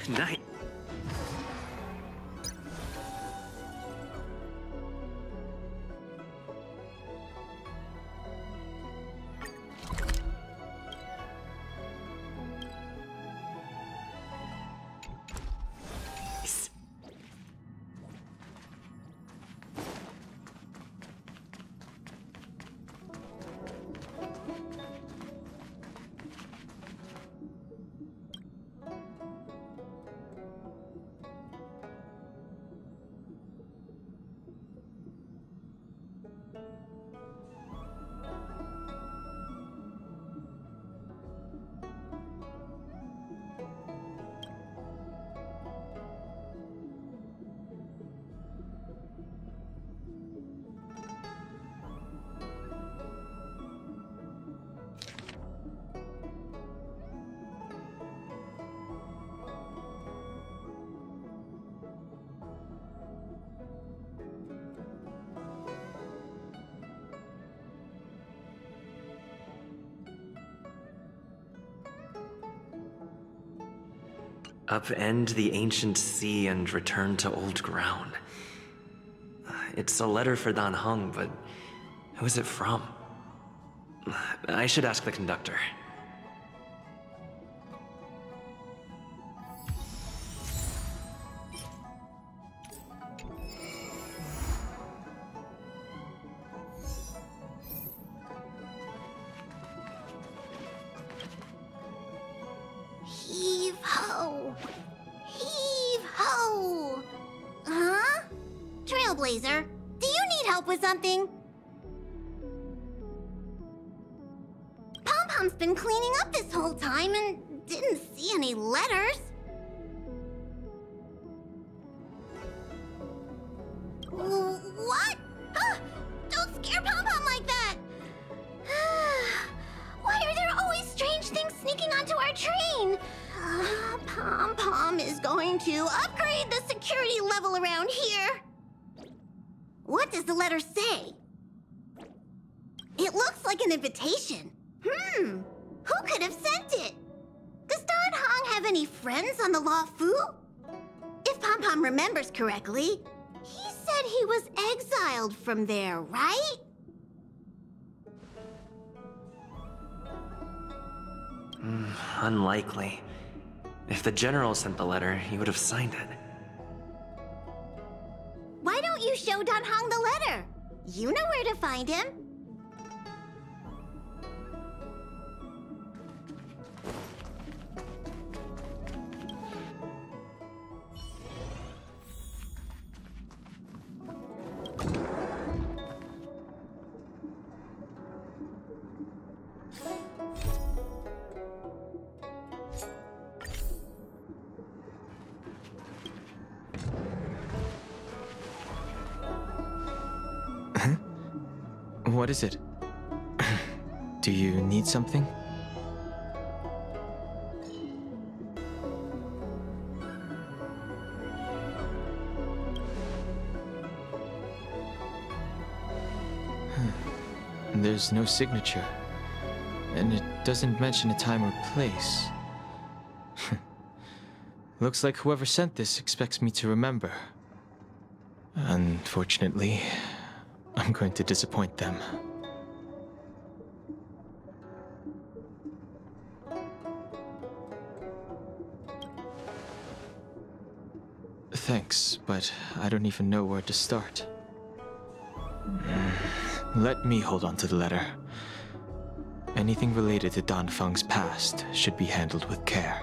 Nice. Upend the ancient sea and return to old ground. It's a letter for Dan Heng, but who is it from? I should ask the conductor. Trailblazer. Do you need help with something? Pom-Pom's been cleaning up this whole time and didn't see any letters. What? Don't scare Pom-Pom like that! Why are there always strange things sneaking onto our train? Pom-Pom is going to upgrade the security level around here. What does the letter say? It looks like an invitation. Who could have sent it? Does Dan Hong have any friends on the Luofu? If Pom-Pom remembers correctly, he said he was exiled from there, right? Unlikely. If the general sent the letter, he would have signed it. Why don't you show Dan Hong the letter? You know where to find him. What is it? Do you need something? There's no signature, and it doesn't mention a time or place. Looks like whoever sent this expects me to remember. Unfortunately, I'm going to disappoint them. Thanks, but I don't even know where to start. Let me hold on to the letter. Anything related to Dan Feng's past should be handled with care.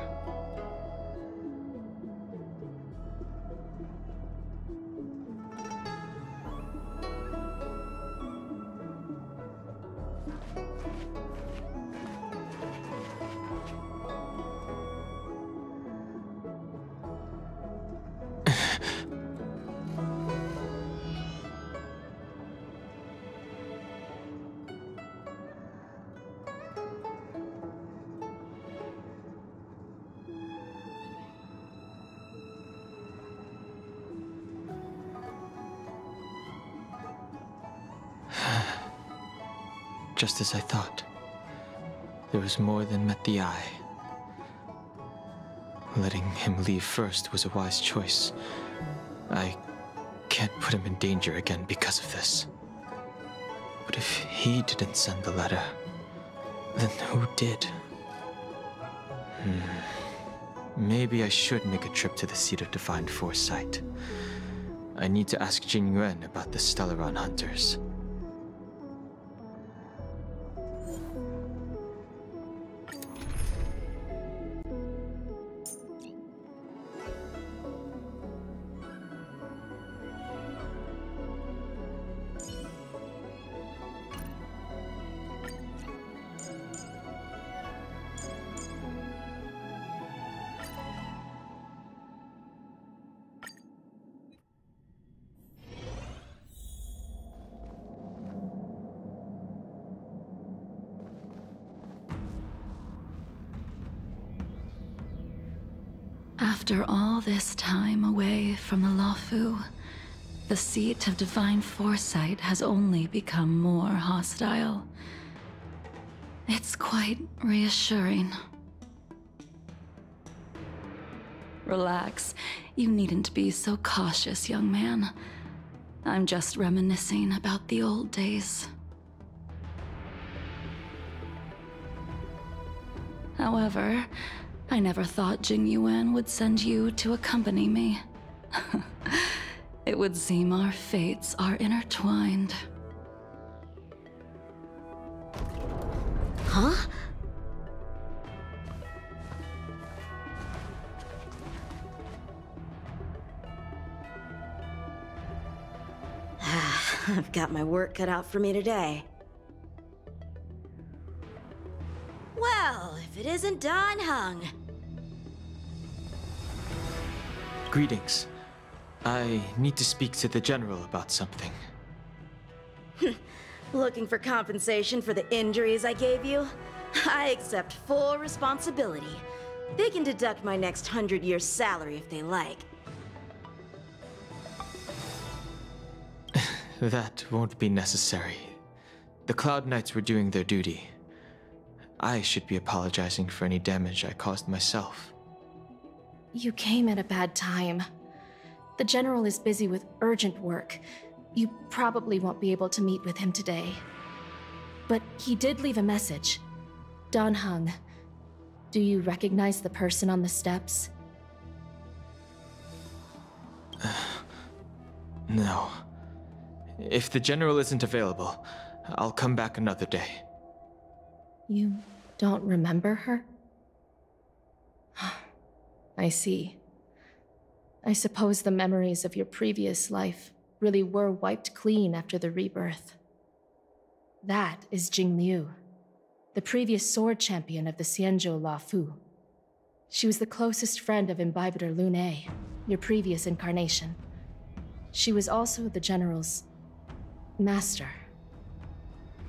Just as I thought. There was more than met the eye. Letting him leave first was a wise choice. I can't put him in danger again because of this. But if he didn't send the letter, then who did? Maybe I should make a trip to the Seat of Divine Foresight. I need to ask Jingliu about the Stellaron hunters. After all this time away from the Luofu, the Seat of Divine Foresight has only become more hostile. It's quite reassuring. Relax. You needn't be so cautious, young man. I'm just reminiscing about the old days. However, I never thought Jingliu would send you to accompany me. It would seem our fates are intertwined. Huh? I've got my work cut out for me today. Well, if it isn't Dan Heng. Greetings. I need to speak to the General about something. Looking for compensation for the injuries I gave you? I accept full responsibility. They can deduct my next 100 years' salary if they like. That won't be necessary. The Cloud Knights were doing their duty. I should be apologizing for any damage I caused myself. You came at a bad time. The General is busy with urgent work. You probably won't be able to meet with him today. But he did leave a message. Dan Heng, do you recognize the person on the steps? No. If the General isn't available, I'll come back another day. You don't remember her? I see. I suppose the memories of your previous life really were wiped clean after the rebirth. That is Jingliu, the previous sword champion of the Xianzhou Luofu. She was the closest friend of Imbibitor Lune, your previous incarnation. She was also the General's master.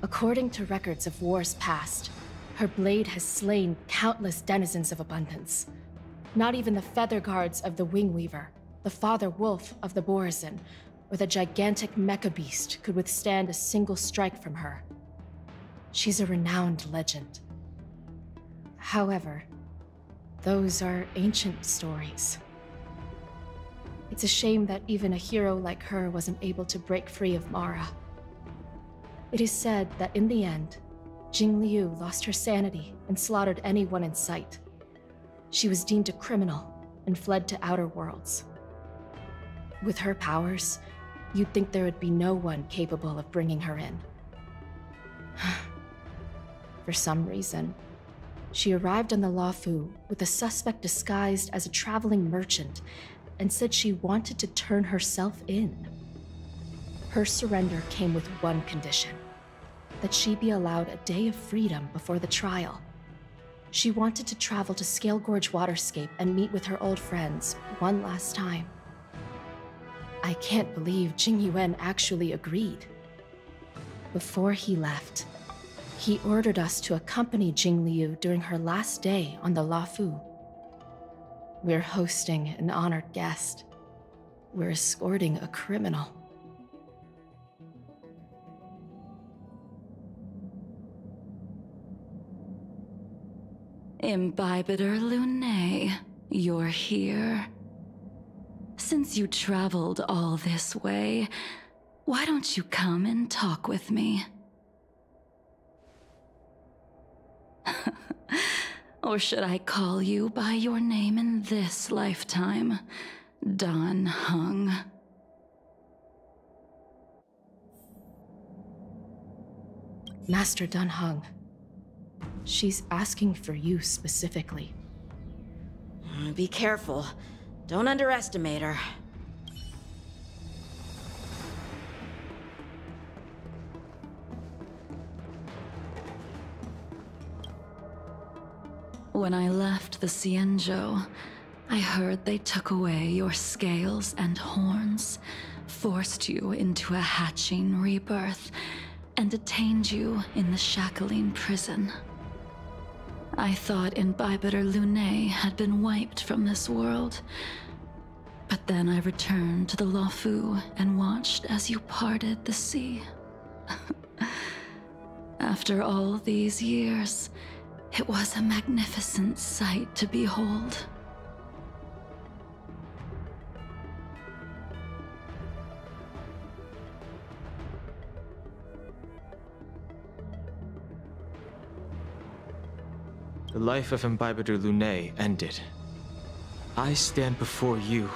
According to records of wars past, her blade has slain countless denizens of abundance. Not even the feather guards of the Wingweaver, the father wolf of the Borazin, or the gigantic mecha beast could withstand a single strike from her. She's a renowned legend. However, those are ancient stories. It's a shame that even a hero like her wasn't able to break free of Mara. It is said that in the end, Jingliu lost her sanity and slaughtered anyone in sight. She was deemed a criminal and fled to outer worlds. With her powers, you'd think there would be no one capable of bringing her in. For some reason, she arrived on the Luofu with a suspect disguised as a traveling merchant and said she wanted to turn herself in. Her surrender came with one condition: that she be allowed a day of freedom before the trial. She wanted to travel to Scale Gorge Waterscape and meet with her old friends one last time. I can't believe Jing Yuan actually agreed. Before he left, he ordered us to accompany Jingliu during her last day on the Luofu. We're hosting an honored guest. We're escorting a criminal. Imbibitor Lune, you're here. Since you traveled all this way, why don't you come and talk with me? Or should I call you by your name in this lifetime? Dan Heng. Master Dan Heng. She's asking for you specifically. Be careful. Don't underestimate her. When I left the Xianzhou, I heard they took away your scales and horns, forced you into a hatching rebirth, and detained you in the Shackling prison. I thought Imbibitor Lune had been wiped from this world, but then I returned to the Luofu and watched as you parted the sea. After all these years, it was a magnificent sight to behold. The life of Imbibitor Lune ended. I stand before you,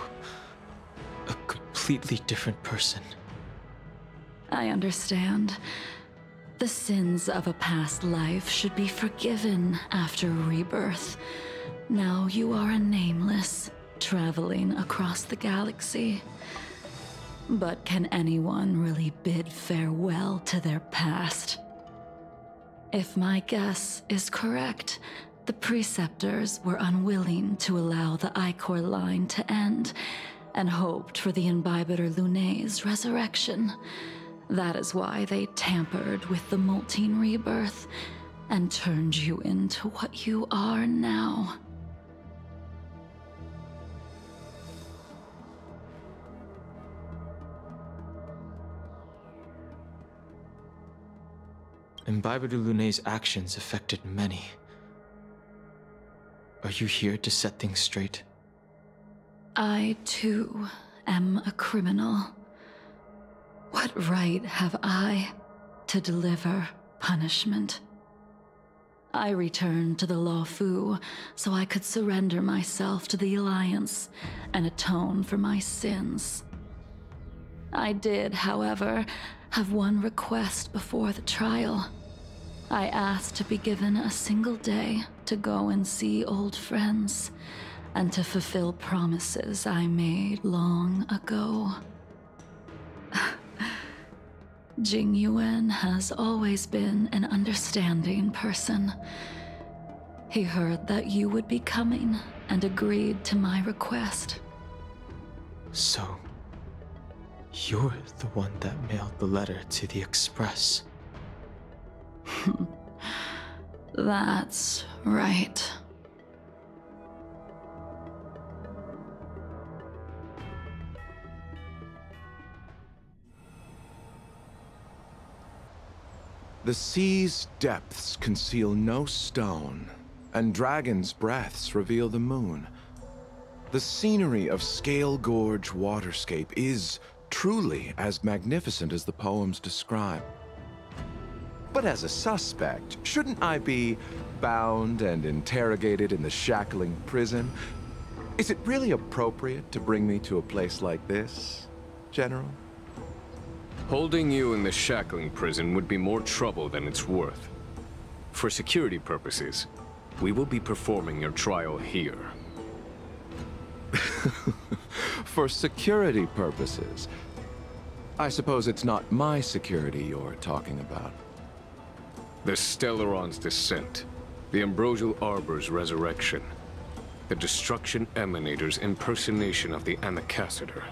a completely different person. I understand. The sins of a past life should be forgiven after rebirth. Now you are a nameless, traveling across the galaxy. But can anyone really bid farewell to their past? If my guess is correct, the Preceptors were unwilling to allow the Ichor line to end, and hoped for the Imbibiter Lunay's resurrection. That is why they tampered with the molting rebirth, and turned you into what you are now. Imbibiter Lunay's actions affected many. Are you here to set things straight? I, too, am a criminal. What right have I to deliver punishment? I returned to the Luofu so I could surrender myself to the Alliance and atone for my sins. I did, however, have one request before the trial. I asked to be given a single day to go and see old friends, and to fulfill promises I made long ago. Jingliu has always been an understanding person. He heard that you would be coming and agreed to my request. So, you're the one that mailed the letter to the Express. That's right. The sea's depths conceal no stone, and dragons' breaths reveal the moon. The scenery of Scale Gorge waterscape is truly as magnificent as the poems describe. But as a suspect, shouldn't I be bound and interrogated in the shackling prison? Is it really appropriate to bring me to a place like this, General? Holding you in the shackling prison would be more trouble than it's worth. For security purposes, we will be performing your trial here. For security purposes? I suppose it's not my security you're talking about. The Stellaron's descent, the Ambrosial Arbor's resurrection, the Destruction Emanator's impersonation of the Anacaster.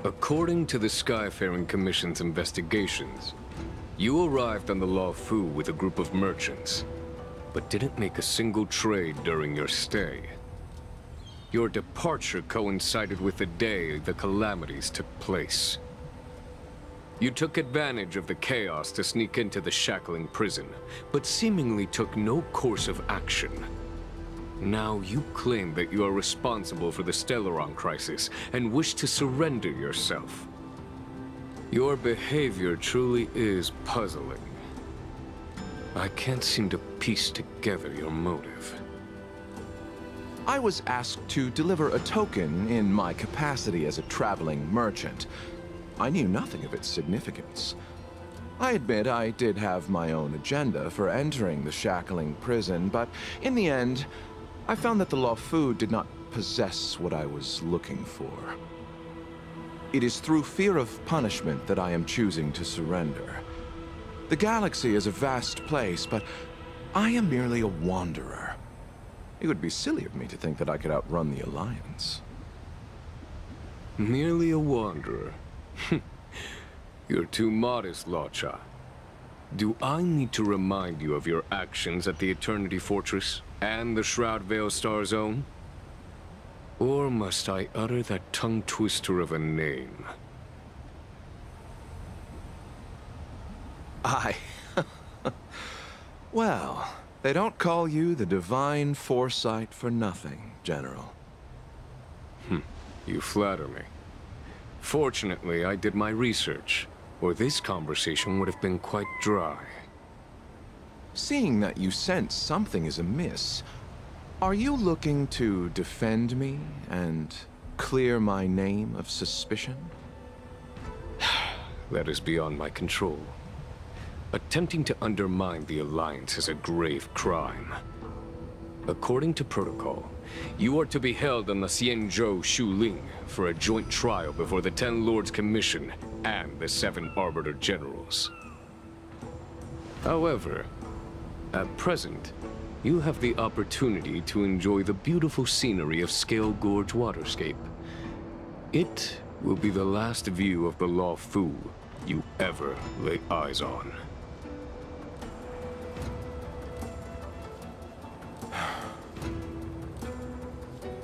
According to the Skyfaring Commission's investigations, you arrived on the Luofu with a group of merchants, but didn't make a single trade during your stay. Your departure coincided with the day the calamities took place. You took advantage of the chaos to sneak into the shackling prison, but seemingly took no course of action. Now you claim that you are responsible for the Stellaron crisis and wish to surrender yourself. Your behavior truly is puzzling. I can't seem to piece together your motive. I was asked to deliver a token in my capacity as a traveling merchant. I knew nothing of its significance. I admit I did have my own agenda for entering the shackling prison, but in the end, I found that the Luofu did not possess what I was looking for. It is through fear of punishment that I am choosing to surrender. The galaxy is a vast place, but I am merely a wanderer. It would be silly of me to think that I could outrun the Alliance. Merely a wanderer? You're too modest, Locha. Do I need to remind you of your actions at the Eternity Fortress and the Shroud Veil Star Zone? Or must I utter that tongue-twister of a name? Well, they don't call you the Divine Foresight for nothing, General. You flatter me. Fortunately, I did my research, or this conversation would have been quite dry. Seeing that you sense something is amiss, are you looking to defend me and clear my name of suspicion? That is beyond my control. Attempting to undermine the Alliance is a grave crime. According to protocol, you are to be held on the Xianzhou Shuling for a joint trial before the 10 Lords Commission and the 7 Arbiter Generals. However, at present, you have the opportunity to enjoy the beautiful scenery of Scale Gorge Waterscape. It will be the last view of the Law Fu you ever lay eyes on.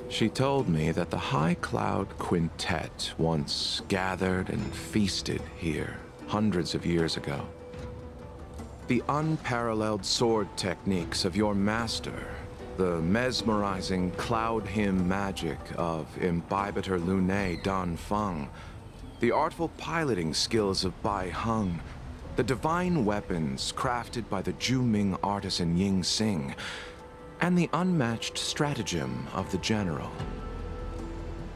She told me that the High Cloud Quintet once gathered and feasted here hundreds of years ago. The unparalleled sword techniques of your master, the mesmerizing cloud hymn magic of Imbibitor Lunae Dan Feng, the artful piloting skills of Bai Heng, the divine weapons crafted by the Juming artisan Ying Xing, and the unmatched stratagem of the General.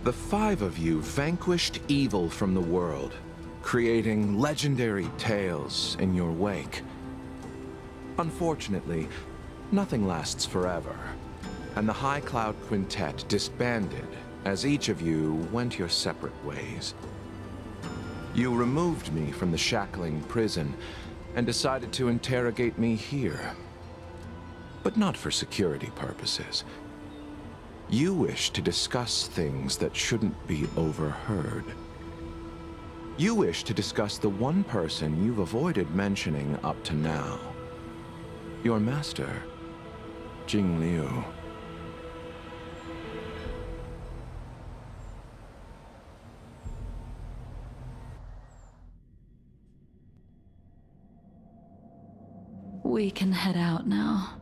The 5 of you vanquished evil from the world, creating legendary tales in your wake. Unfortunately, nothing lasts forever, and the High Cloud Quintet disbanded as each of you went your separate ways. You removed me from the shackling prison and decided to interrogate me here. But not for security purposes. You wish to discuss things that shouldn't be overheard. You wish to discuss the one person you've avoided mentioning up to now. Your master, Jingliu. We can head out now.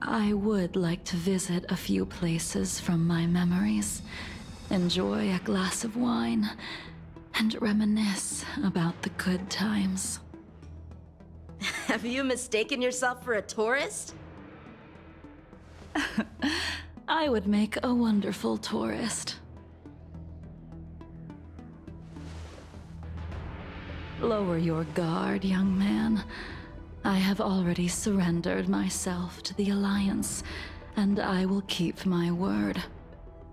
I would like to visit a few places from my memories, enjoy a glass of wine, and reminisce about the good times. Have you mistaken yourself for a tourist? I would make a wonderful tourist. Lower your guard, young man. I have already surrendered myself to the Alliance, and I will keep my word.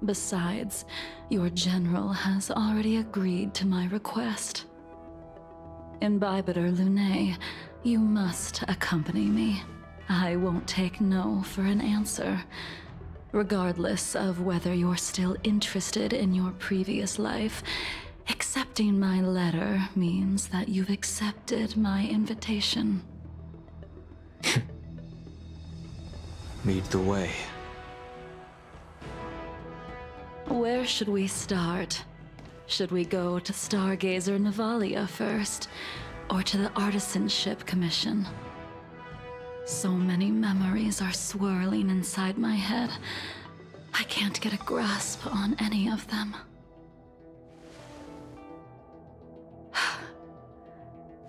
Besides, your general has already agreed to my request. Imbibitor Lunae, you must accompany me. I won't take no for an answer, regardless of whether you're still interested in your previous life. Accepting my letter means that you've accepted my invitation. Lead the way. Where should we start? Should we go to Stargazer Navalia first, or to the Artisanship Commission? So many memories are swirling inside my head. I can't get a grasp on any of them.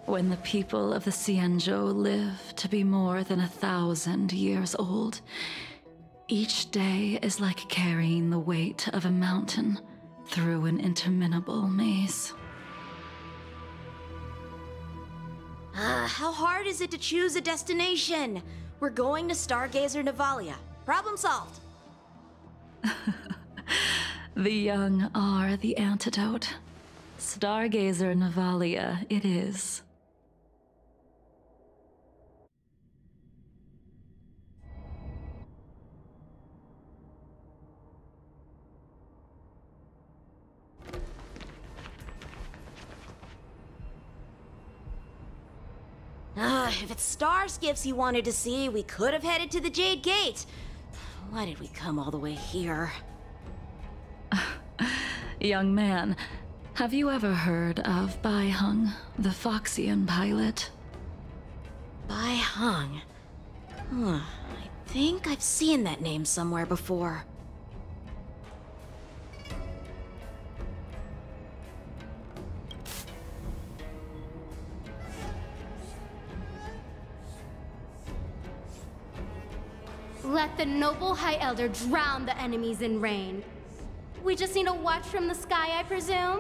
When the people of the Xianzhou live to be more than 1,000 years old, each day is like carrying the weight of a mountain through an interminable maze. How hard is it to choose a destination? We're going to Stargazer Navalia. Problem solved. The young are the antidote. Stargazer Navalia it is. If it's star skiffs you wanted to see, we could have headed to the Jade Gate. Why did we come all the way here? Young man, have you ever heard of Bai Heng, the Foxian pilot? Bai Heng. I think I've seen that name somewhere before. Let the noble High Elder drown the enemies in rain. We just need a watch from the sky, I presume?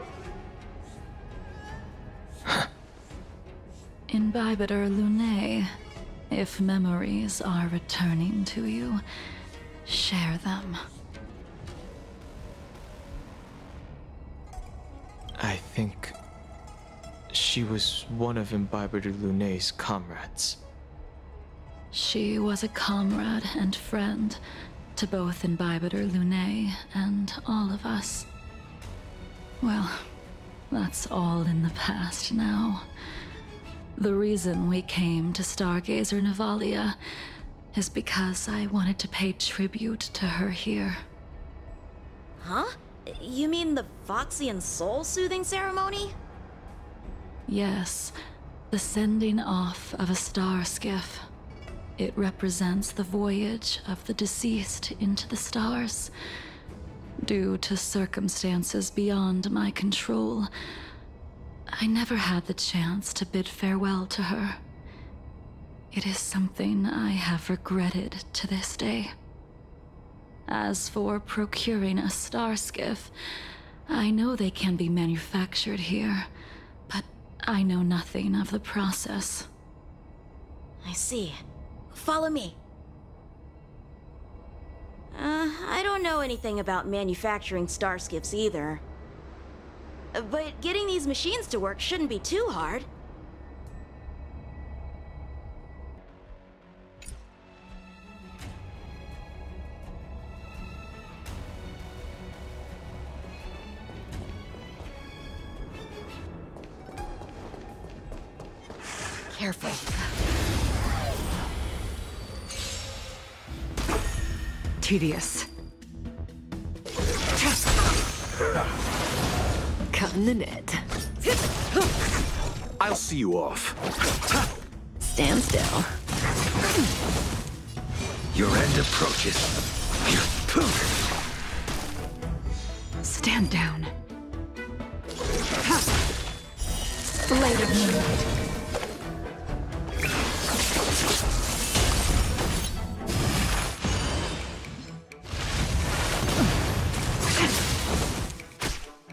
Imbibitor Lunae. If memories are returning to you, share them. I think she was one of Imbiber de Lunay's comrades. She was a comrade and friend to both Imbiber Lunay and all of us. Well, that's all in the past now. The reason we came to Stargazer Navalia is because I wanted to pay tribute to her here. Huh? You mean the Foxian soul-soothing ceremony? Yes, the sending off of a star skiff. It represents the voyage of the deceased into the stars. Due to circumstances beyond my control, I never had the chance to bid farewell to her. It is something I have regretted to this day. As for procuring a star skiff, I know they can be manufactured here, but I know nothing of the process. I see. Follow me. I don't know anything about manufacturing starskiffs either. But getting these machines to work shouldn't be too hard. Careful. Tedious. Cutting the net. I'll see you off. Stand still. Your end approaches. Stand down. Blade of moonlight.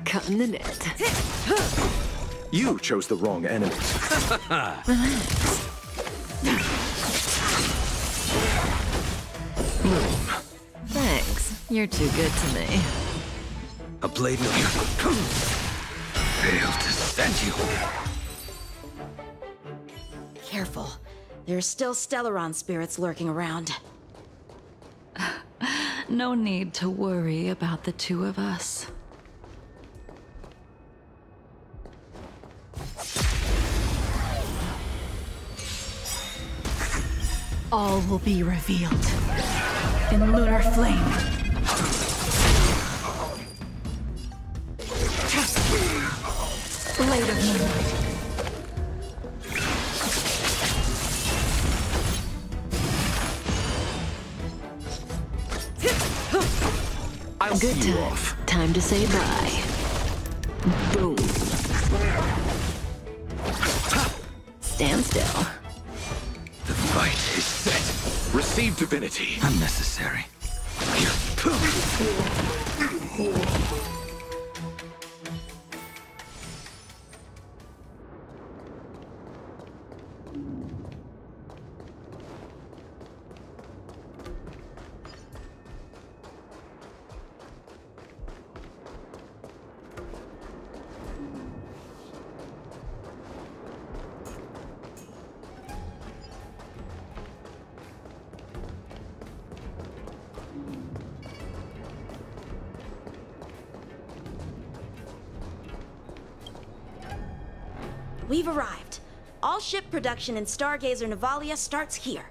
Cutting the net. You chose the wrong enemy. Relax. Thanks. You're too good to me. A blade no failed to send you. Careful. There's still Stellaron spirits lurking around. No need to worry about the two of us. All will be revealed in lunar flame. Blade of moonlight. I'll Good see you time. off. Time to say bye. Boom. Stand still. The fight is set. Receive divinity. Unnecessary. We've arrived. All ship production in Stargazer Navalia starts here.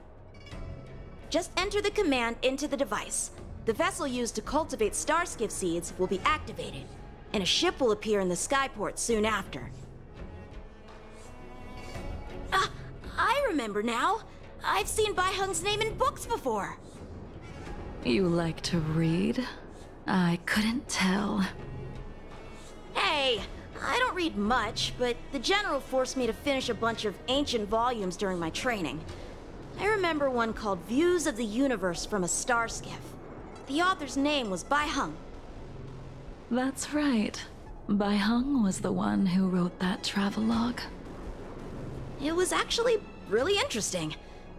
Just enter the command into the device. The vessel used to cultivate starskiff seeds will be activated, and a ship will appear in the skyport soon after. I remember now. I've seen Baihung's name in books before. You like to read? I couldn't tell. Hey, I don't read much, but the General forced me to finish a bunch of ancient volumes during my training. I remember one called Views of the Universe from a Starskiff. The author's name was Baihung. That's right. Baihung was the one who wrote that travelogue. It was actually really interesting.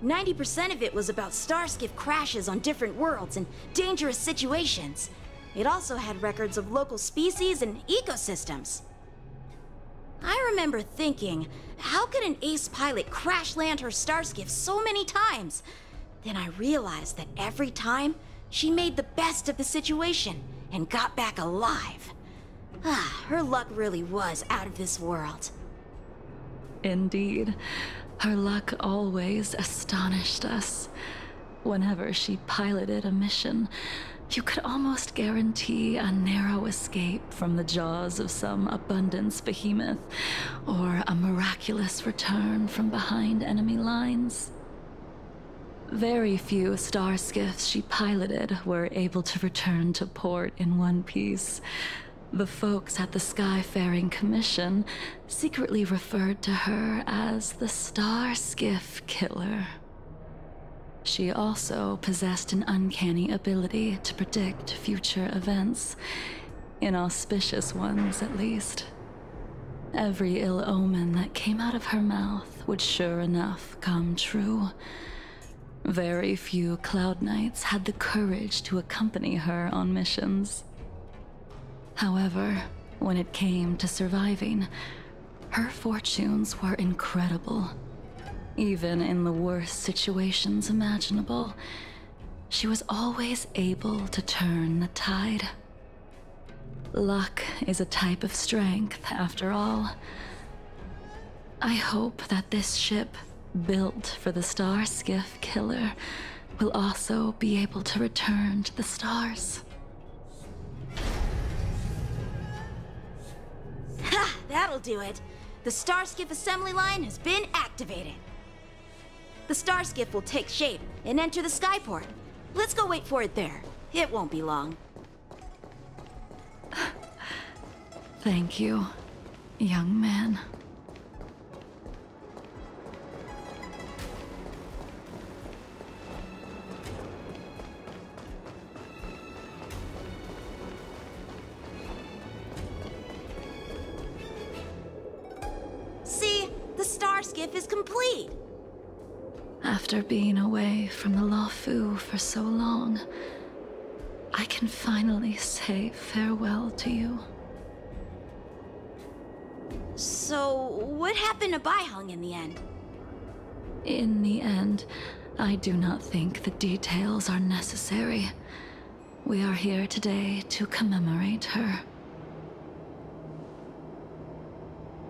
90% of it was about starskiff crashes on different worlds and dangerous situations. It also had records of local species and ecosystems. I remember thinking, how could an ace pilot crash land her starskiff so many times? Then I realized that every time, she made the best of the situation and got back alive. Her luck really was out of this world. Indeed. Her luck always astonished us. Whenever she piloted a mission, you could almost guarantee a narrow escape from the jaws of some abundance behemoth, or a miraculous return from behind enemy lines. Very few starskiffs she piloted were able to return to port in one piece. The folks at the Skyfaring Commission secretly referred to her as the Starskiff Killer. She also possessed an uncanny ability to predict future events, inauspicious ones at least. Every ill omen that came out of her mouth would sure enough come true. Very few Cloud Knights had the courage to accompany her on missions. However, when it came to surviving, her fortunes were incredible. Even in the worst situations imaginable, she was always able to turn the tide. Luck is a type of strength, after all. I hope that this ship, built for the Starskiff Killer, will also be able to return to the stars. Ha! That'll do it. The Starskiff assembly line has been activated. The Starskiff will take shape and enter the skyport. Let's go wait for it there. It won't be long. Thank you, young man. See, the Starskiff is complete. After being away from the Luofu for so long, I can finally say farewell to you. So, what happened to Baiheng in the end? In the end, I do not think the details are necessary. We are here today to commemorate her.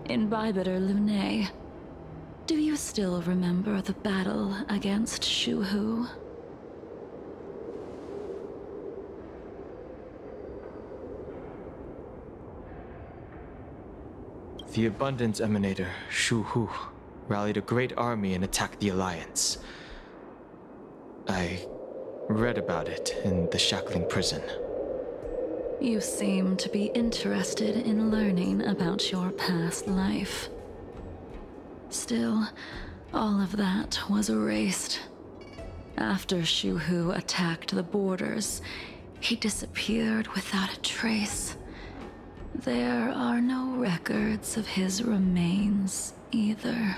In Bybiter Lunae, do you still remember the battle against Shuhu? The Abundance Emanator, Shuhu, rallied a great army and attacked the Alliance. I read about it in the Shackling prison. You seem to be interested in learning about your past life. Still, all of that was erased. After Shuhu attacked the borders, he disappeared without a trace. There are no records of his remains either.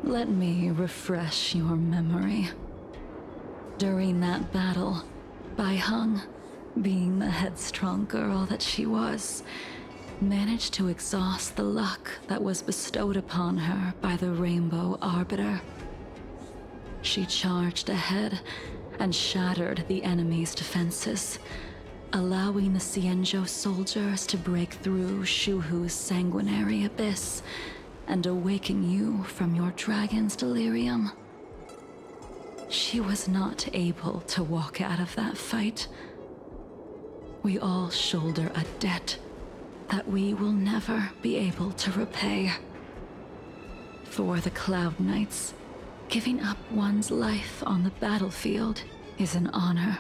Let me refresh your memory. During that battle, Baiheng, being the headstrong girl that she was, managed to exhaust the luck that was bestowed upon her by the Rainbow Arbiter. She charged ahead and shattered the enemy's defenses, allowing the Xianzhou soldiers to break through Shuhu's sanguinary abyss and awaken you from your dragon's delirium. She was not able to walk out of that fight. We all shoulder a debt that we will never be able to repay. For the Cloud Knights, giving up one's life on the battlefield is an honor.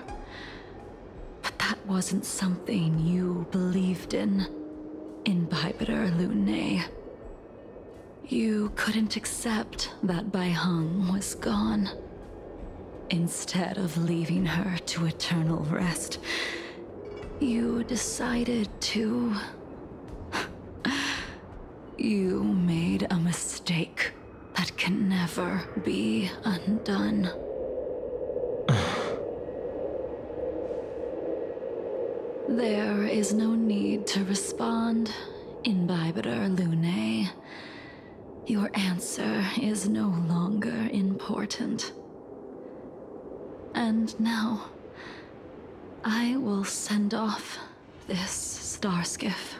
But that wasn't something you believed in Bybiter Lunae. You couldn't accept that Baiheng was gone. Instead of leaving her to eternal rest, you decided to... You made a mistake that that can never be undone. There is no need to respond, Imbibiter Lunae. Your answer is no longer important. And now, I will send off this star skiff.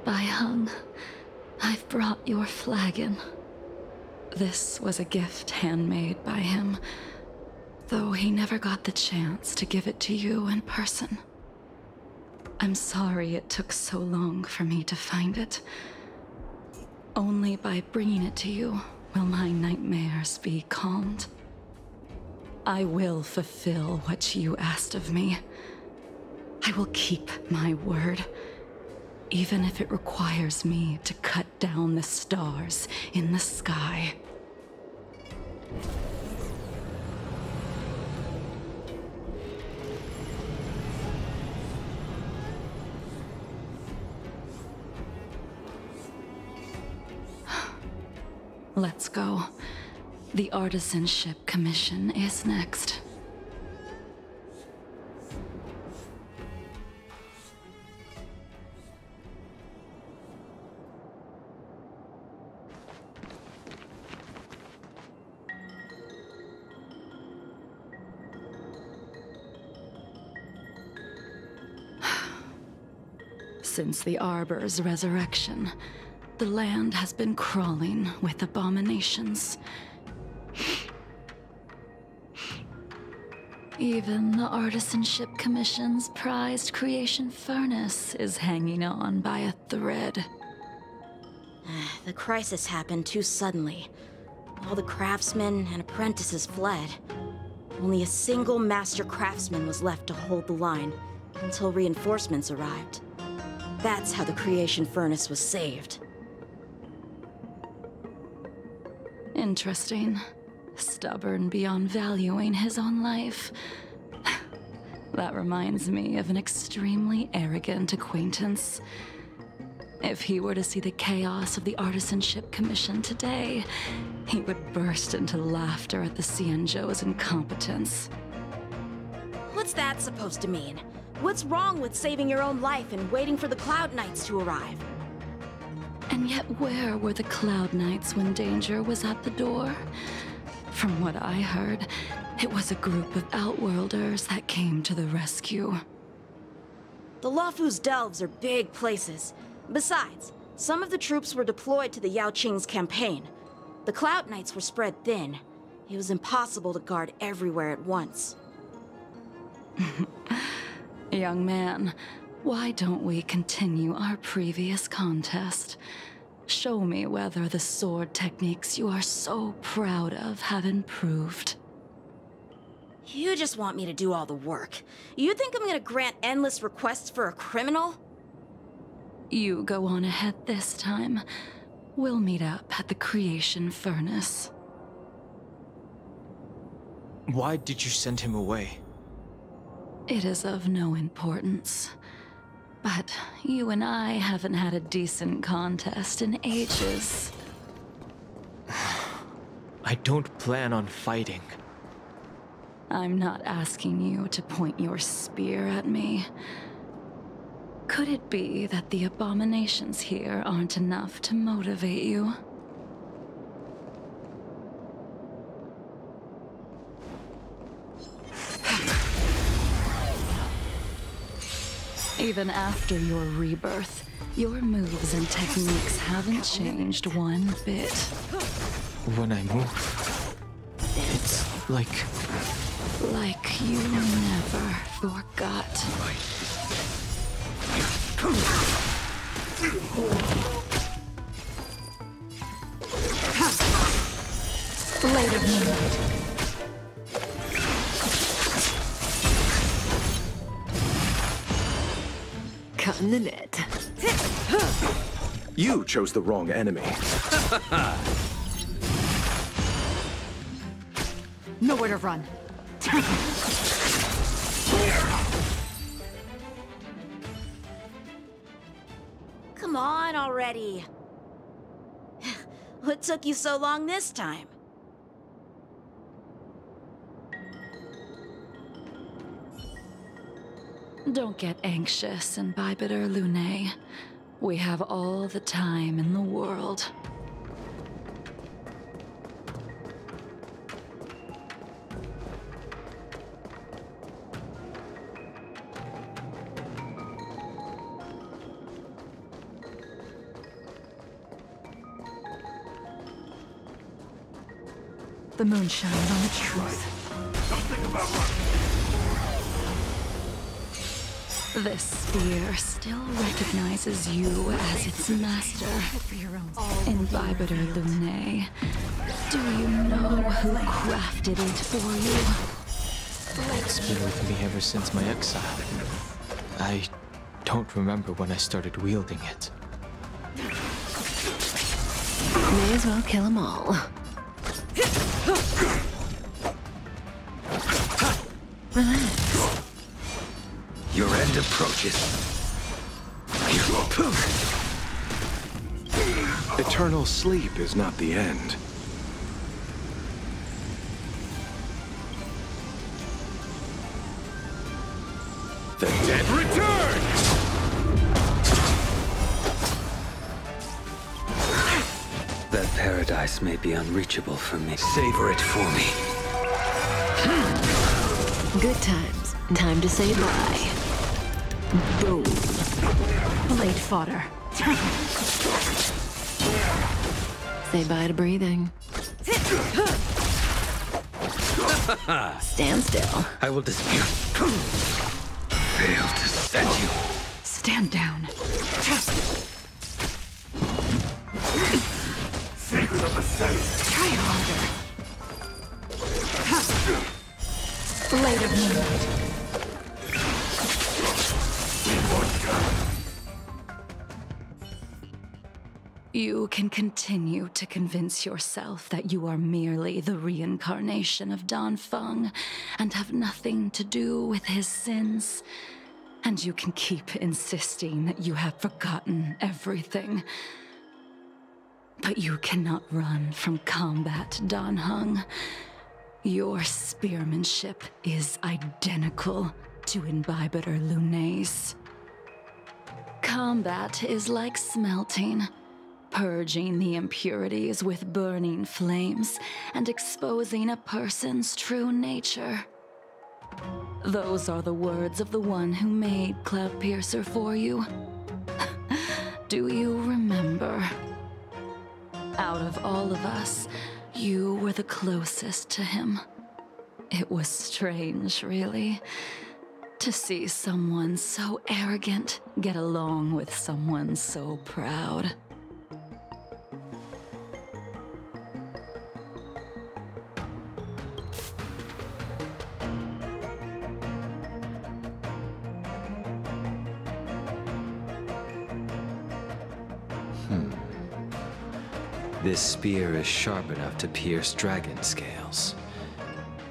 Baihang, I've brought your flagon. This was a gift handmade by him, though he never got the chance to give it to you in person. I'm sorry it took so long for me to find it. Only by bringing it to you will my nightmares be calmed. I will fulfill what you asked of me. I will keep my word. Even if it requires me to cut down the stars in the sky. Let's go. The Artisanship Commission is next. Since the Arbor's resurrection, the land has been crawling with abominations. Even the Artisanship Commission's prized creation furnace is hanging on by a thread. The crisis happened too suddenly. All the craftsmen and apprentices fled. Only a single master craftsman was left to hold the line until reinforcements arrived. That's how the creation furnace was saved. Interesting. Stubborn beyond valuing his own life. That reminds me of an extremely arrogant acquaintance. If he were to see the chaos of the Artisanship Commission today, he would burst into laughter at the Xianzhou's incompetence. What's that supposed to mean? What's wrong with saving your own life and waiting for the Cloud Knights to arrive? And yet where were the Cloud Knights when danger was at the door? From what I heard, it was a group of Outworlders that came to the rescue. The Luofu's delves are big places. Besides, some of the troops were deployed to the Yao Qing's campaign. The Cloud Knights were spread thin. It was impossible to guard everywhere at once. Young man, why don't we continue our previous contest? Show me whether the sword techniques you are so proud of have improved. You just want me to do all the work. You think I'm gonna grant endless requests for a criminal? You go on ahead this time. We'll meet up at the creation furnace. Why did you send him away? It is of no importance. But you and I haven't had a decent contest in ages. I don't plan on fighting. I'm not asking you to point your spear at me. Could it be that the abominations here aren't enough to motivate you? Even after your rebirth, your moves and techniques haven't changed one bit. When I move, it's like you never forgot. Later moonlight. Cutting the net. You chose the wrong enemy. Nowhere to run. Come on already. What took you so long this time? Don't get anxious, Imbibitor Lunae. We have all the time in the world. The moon shines on the truth. Something about running. This spear still recognizes you as its master. Imbibitor Lunae. Do you know who crafted it for you? It's been with me ever since my exile. I don't remember when I started wielding it. May as well kill them all. Relax. Your end approaches. Eternal sleep is not the end. The dead return! That paradise may be unreachable for me. Savor it for me. Good times. Time to say bye. Boom. Blade fodder. Say bye to breathing. Stand still. I will dispute. Fail to set you. Stand down. Secret of the Senate. Try harder. Blade of moonlight. You can continue to convince yourself that you are merely the reincarnation of Dan Feng and have nothing to do with his sins. And you can keep insisting that you have forgotten everything. But you cannot run from combat, Dan Heng. Your spearmanship is identical to Imbibitor Lunae's. Combat is like smelting, purging the impurities with burning flames and exposing a person's true nature. Those are the words of the one who made Cloudpiercer for you. Do you remember? Out of all of us, you were the closest to him. It was strange, really, to see someone so arrogant get along with someone so proud. This spear is sharp enough to pierce dragon scales.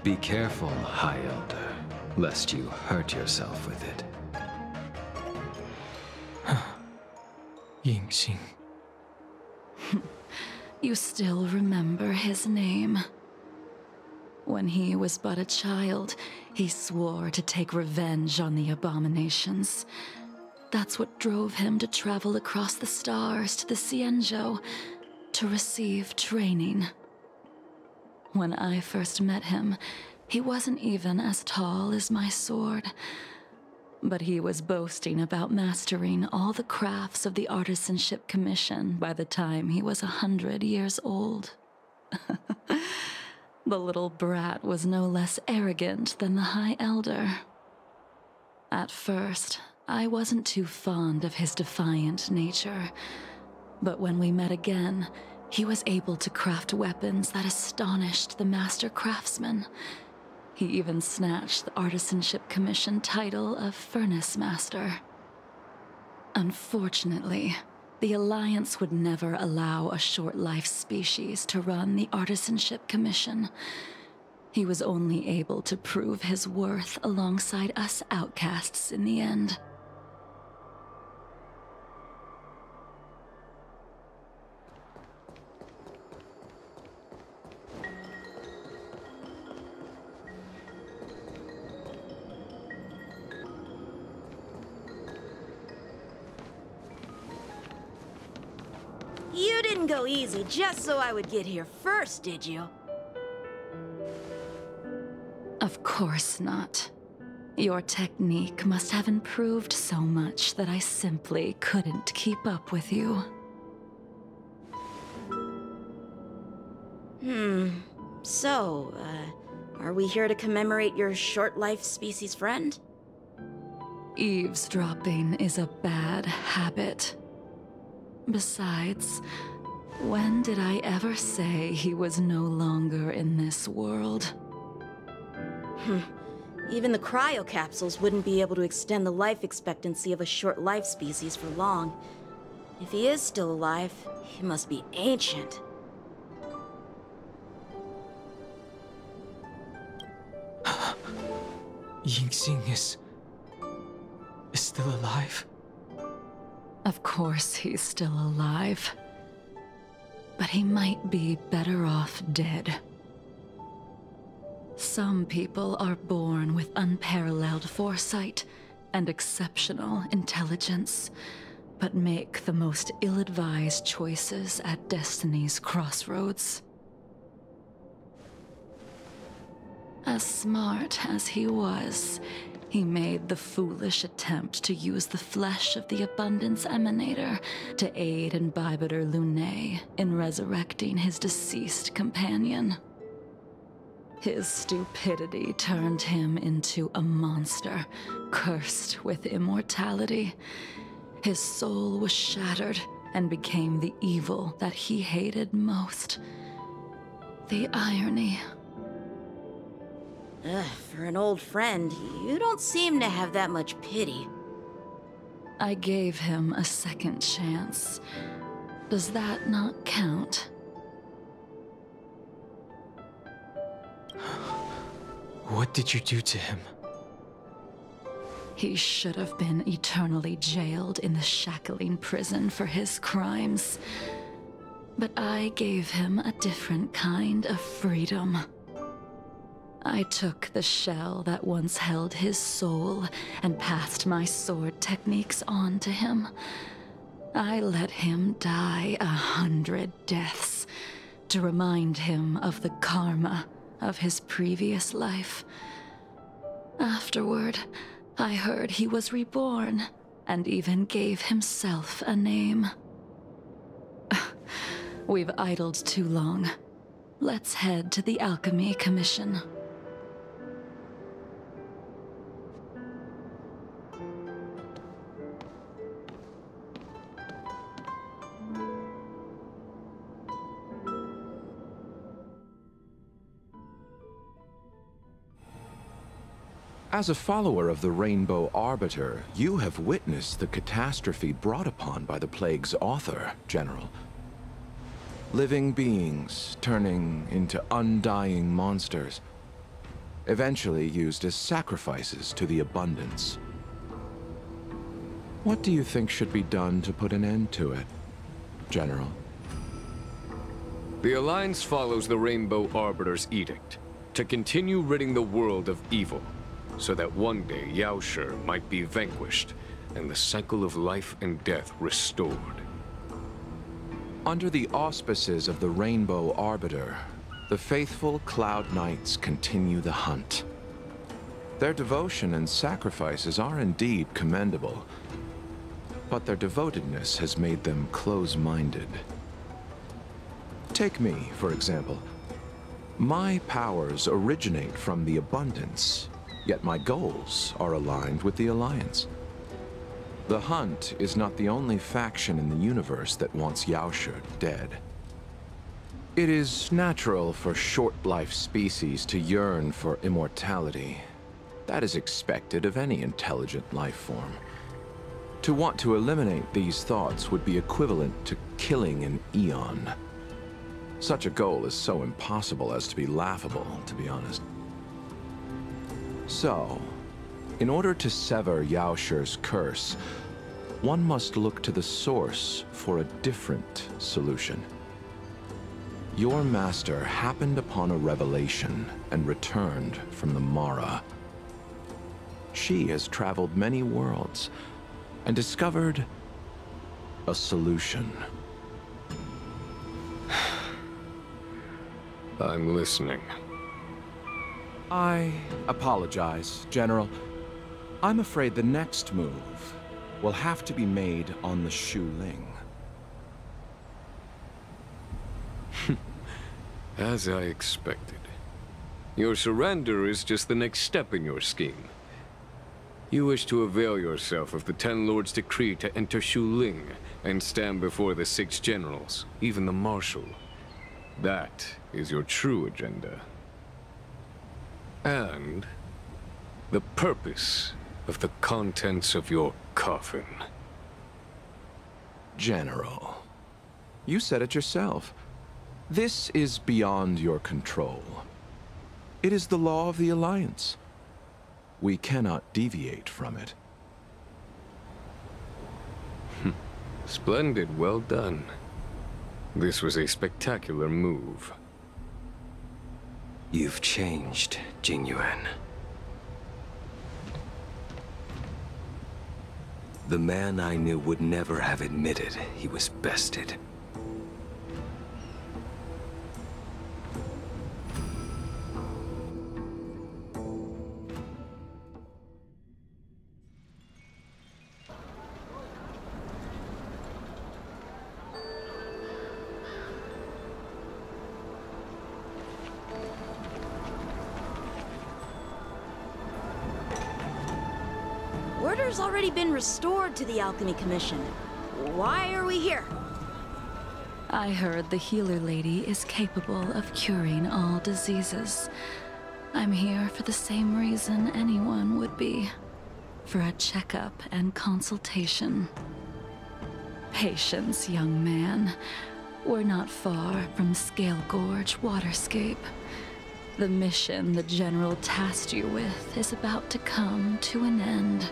Be careful, High Elder, lest you hurt yourself with it. Yingxing. You still remember his name. When he was but a child, he swore to take revenge on the abominations. That's what drove him to travel across the stars to the Xianzhou to receive training. When I first met him, he wasn't even as tall as my sword, but he was boasting about mastering all the crafts of the Artisanship Commission by the time he was 100 years old. The little brat was no less arrogant than the High Elder. At first, I wasn't too fond of his defiant nature, but when we met again, he was able to craft weapons that astonished the master craftsman. He even snatched the Artisanship Commission title of Furnace Master. Unfortunately, the Alliance would never allow a short-life species to run the Artisanship Commission. He was only able to prove his worth alongside us outcasts in the end. You didn't go easy just so I would get here first, did you? Of course not. Your technique must have improved so much that I simply couldn't keep up with you. So, are we here to commemorate your short-life species friend? Eavesdropping is a bad habit. Besides, when did I ever say he was no longer in this world? Even the cryocapsules wouldn't be able to extend the life expectancy of a short-life species for long. If he is still alive, he must be ancient. Yingxing is still alive? Of course he's still alive. But he might be better off dead. Some people are born with unparalleled foresight and exceptional intelligence, but make the most ill-advised choices at destiny's crossroads. As smart as he was, he made the foolish attempt to use the flesh of the Abundance Emanator to aid Imbibitor Lunae in resurrecting his deceased companion. His stupidity turned him into a monster, cursed with immortality. His soul was shattered and became the evil that he hated most. The irony. For an old friend, you don't seem to have that much pity. I gave him a second chance. Does that not count? What did you do to him? He should have been eternally jailed in the shackling prison for his crimes. But I gave him a different kind of freedom. I took the shell that once held his soul and passed my sword techniques on to him. I let him die 100 deaths to remind him of the karma of his previous life. Afterward, I heard he was reborn and even gave himself a name. We've idled too long. Let's head to the Alchemy Commission. As a follower of the Rainbow Arbiter, you have witnessed the catastrophe brought upon by the plague's author, General. Living beings turning into undying monsters, eventually used as sacrifices to the Abundance. What do you think should be done to put an end to it, General? The Alliance follows the Rainbow Arbiter's edict to continue ridding the world of evil, so that one day Yaoshi might be vanquished and the cycle of life and death restored. Under the auspices of the Rainbow Arbiter, the faithful Cloud Knights continue the hunt. Their devotion and sacrifices are indeed commendable, but their devotedness has made them close-minded. Take me, for example. My powers originate from the Abundance, yet my goals are aligned with the Alliance. The Hunt is not the only faction in the universe that wants Yaoshi dead. It is natural for short-life species to yearn for immortality. That is expected of any intelligent life form. To want to eliminate these thoughts would be equivalent to killing an eon. Such a goal is so impossible as to be laughable, to be honest. So, in order to sever Yao Shi's curse, one must look to the source for a different solution. Your master happened upon a revelation and returned from the Mara. She has traveled many worlds and discovered a solution. I'm listening. I apologize, General. I'm afraid the next move will have to be made on the Shu Ling. As I expected. Your surrender is just the next step in your scheme. You wish to avail yourself of the Ten Lords' decree to enter Shu Ling and stand before the 6 generals, even the Marshal. That is your true agenda. And the purpose of the contents of your coffin. General, you said it yourself. This is beyond your control. It is the law of the Alliance. We cannot deviate from it. Splendid, well done. This was a spectacular move. You've changed, Jingyuan. The man I knew would never have admitted he was bested. Order's already been restored to the Alchemy Commission. Why are we here? I heard the healer lady is capable of curing all diseases. I'm here for the same reason anyone would be. For a checkup and consultation. Patience, young man. We're not far from Scale Gorge Waterscape. The mission the General tasked you with is about to come to an end.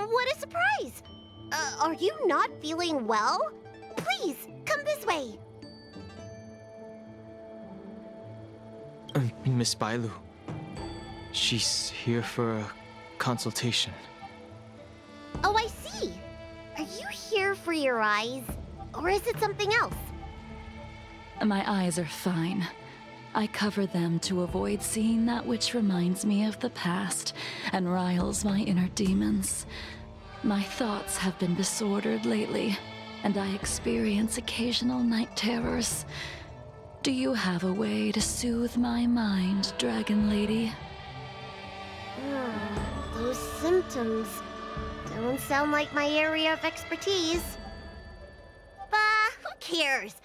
What a surprise! Are you not feeling well? Please, come this way. Miss Bailu. She's here for a consultation. Oh, I see. Are you here for your eyes? Or is it something else? My eyes are fine. I cover them to avoid seeing that which reminds me of the past and riles my inner demons. My thoughts have been disordered lately, and I experience occasional night terrors. Do you have a way to soothe my mind, Dragon Lady? Those symptoms don't sound like my area of expertise. But who cares?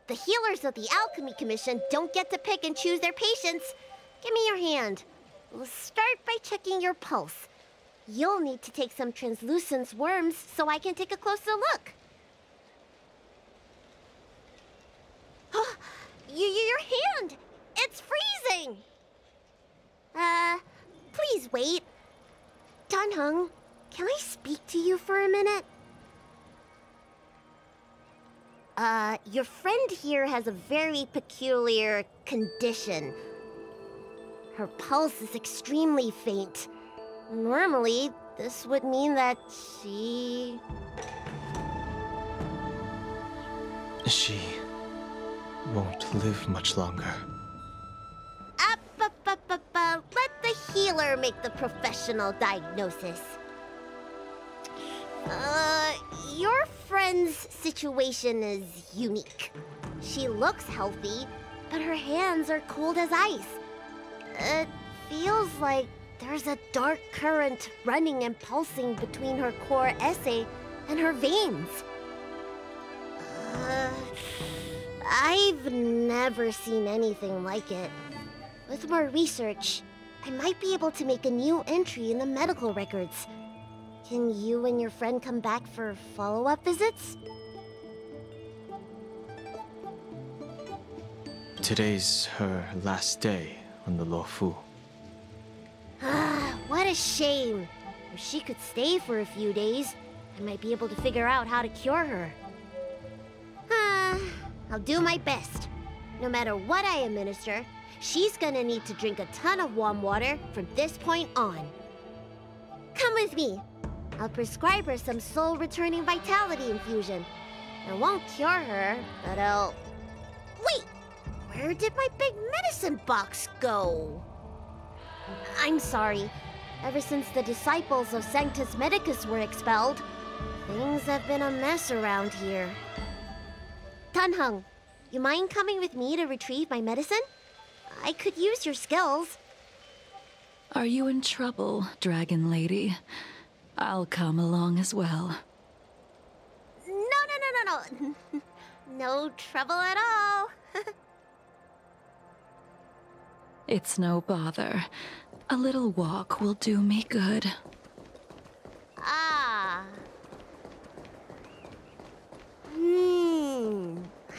The healers of the Alchemy Commission don't get to pick and choose their patients. Give me your hand. We'll start by checking your pulse. You'll need to take some translucent worms so I can take a closer look. Your hand! It's freezing! Please wait. Danheng, can I speak to you for a minute? Your friend here has a very peculiar condition. Her pulse is extremely faint. Normally, this would mean that she won't live much longer. Let the healer make the professional diagnosis. Your friend's situation is unique. She looks healthy, but her hands are cold as ice. It feels like there's a dark current running and pulsing between her core esse and her veins. I've never seen anything like it. With more research, I might be able to make a new entry in the medical records. Can you and your friend come back for follow-up visits? Today's her last day on the Luofu. What a shame. If she could stay for a few days, I might be able to figure out how to cure her. I'll do my best. No matter what I administer, she's gonna need to drink a ton of warm water from this point on. Come with me. I'll prescribe her some soul-returning vitality infusion. I won't cure her, but I'll... Wait! Where did my big medicine box go? I'm sorry. Ever since the disciples of Sanctus Medicus were expelled, things have been a mess around here. Tanheng, you mind coming with me to retrieve my medicine? I could use your skills. Are you in trouble, Dragon Lady? I'll come along as well. No. No trouble at all. It's no bother. A little walk will do me good.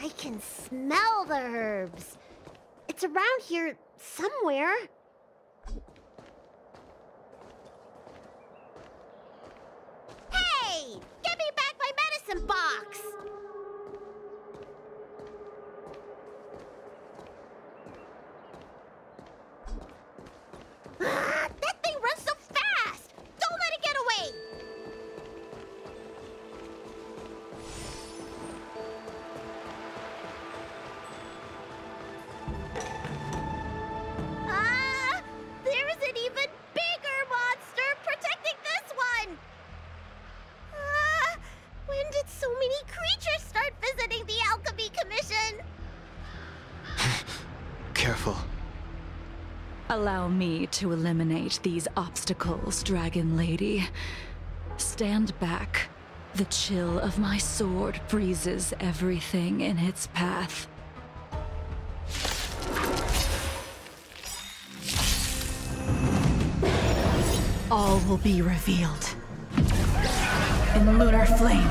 I can smell the herbs. It's around here somewhere. Hey! Give me back my medicine box! That thing runs so fast! Don't let it get away! There's an even bigger monster protecting this one! When did so many creatures start visiting the Alchemy Commission? Careful. Allow me to eliminate these obstacles, Dragon Lady. Stand back. The chill of my sword freezes everything in its path. All will be revealed. In lunar flame.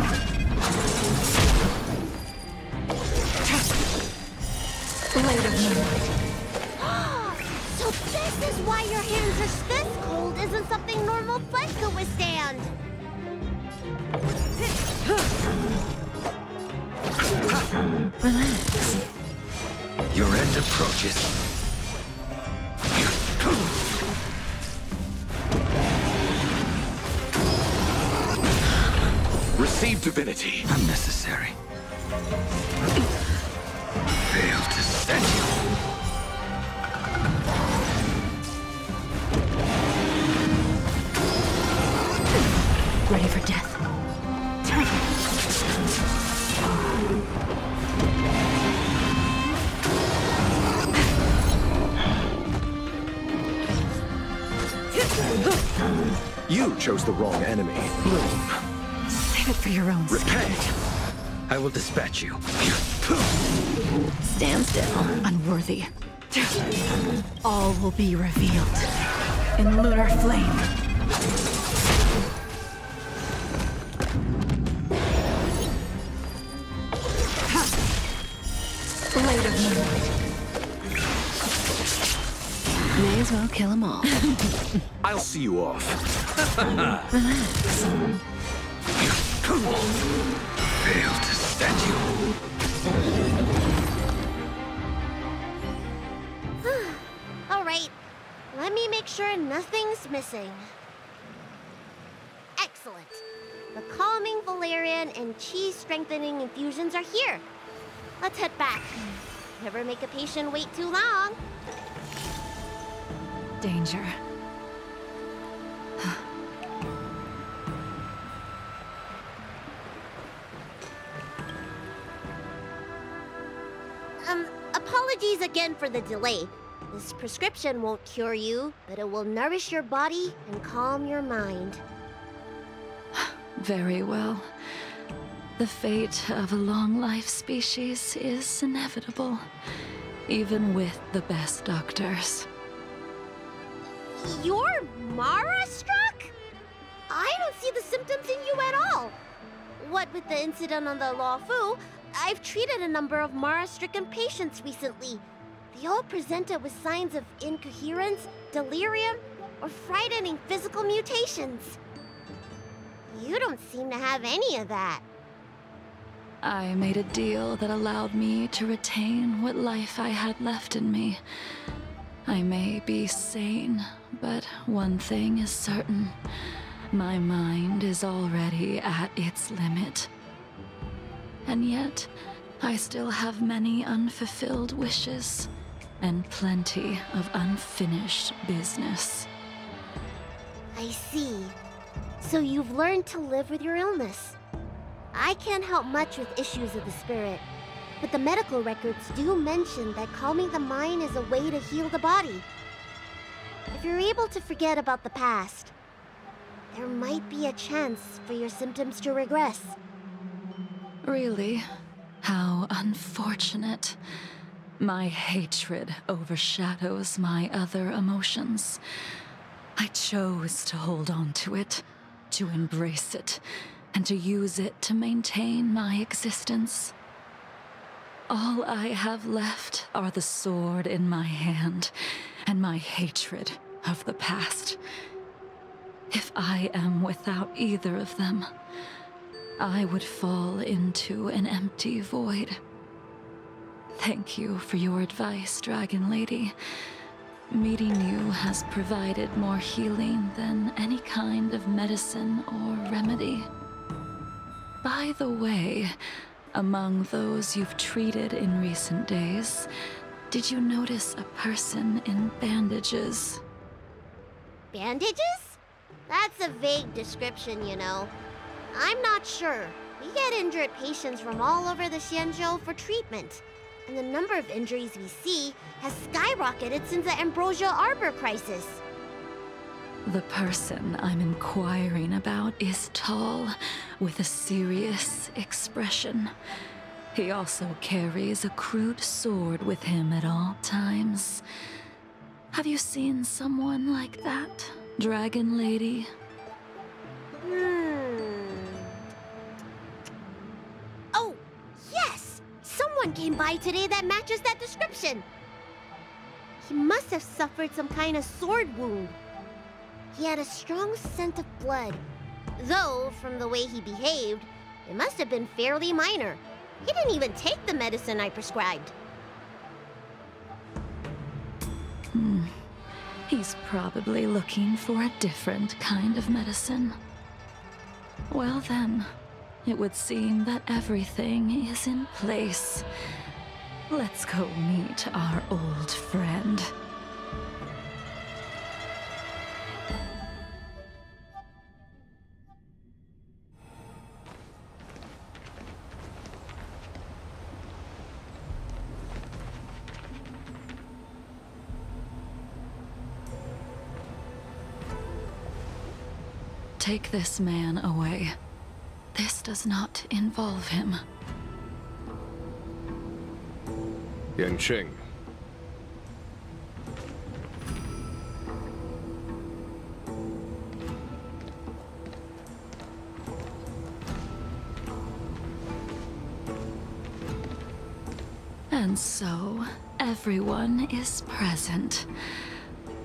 Blade of moonlight. So this is why your hands are this cold isn't something normal flesh could withstand. Relax. Your end approaches. Receive divinity. Unnecessary. Fail to set you. Ready for death. You chose the wrong enemy. Bloom. Save it for your own sake. Repent. I will dispatch you. Stand still, unworthy. All will be revealed. In lunar flame. Blade of moonlight. May as well kill them all. I'll see you off. Relax. Fail to set you. All right, let me make sure nothing's missing. Excellent. The calming valerian and chi strengthening infusions are here. Let's head back. Never make a patient wait too long. Danger. Apologies again for the delay. This prescription won't cure you, but it will nourish your body and calm your mind. Very well. The fate of a long-life species is inevitable. even with the best doctors. You're Mara-struck? I don't see the symptoms in you at all. What with the incident on the Luofu, I've treated a number of Mara-stricken patients recently. They all presented with signs of incoherence, delirium, or frightening physical mutations. You don't seem to have any of that. I made a deal that allowed me to retain what life I had left in me. I may be sane, but one thing is certain. My mind is already at its limit. And yet, I still have many unfulfilled wishes, and plenty of unfinished business. I see. So you've learned to live with your illness. I can't help much with issues of the spirit, but the medical records do mention that calming the mind is a way to heal the body. If you're able to forget about the past, there might be a chance for your symptoms to regress. Really? How unfortunate. My hatred overshadows my other emotions. I chose to hold on to it, to embrace it, and to use it to maintain my existence. All I have left are the sword in my hand and my hatred of the past. If I am without either of them, I would fall into an empty void. Thank you for your advice, Dragon Lady. Meeting you has provided more healing than any kind of medicine or remedy. By the way, among those you've treated in recent days, did you notice a person in bandages? Bandages? That's a vague description, you know. I'm not sure. We get injured patients from all over the Xianzhou for treatment, and the number of injuries we see has skyrocketed since the Ambrosia Arbor crisis. The person I'm inquiring about is tall, with a serious expression. He also carries a crude sword with him at all times. Have you seen someone like that, Dragon Lady? Oh, yes! Someone came by today that matches that description. He must have suffered some kind of sword wound. He had a strong scent of blood, though from the way he behaved, it must have been fairly minor. He didn't even take the medicine I prescribed. He's probably looking for a different kind of medicine. Well then, it would seem that everything is in place. Let's go meet our old friend. Take this man away. This does not involve him. Yanqing. And so, everyone is present.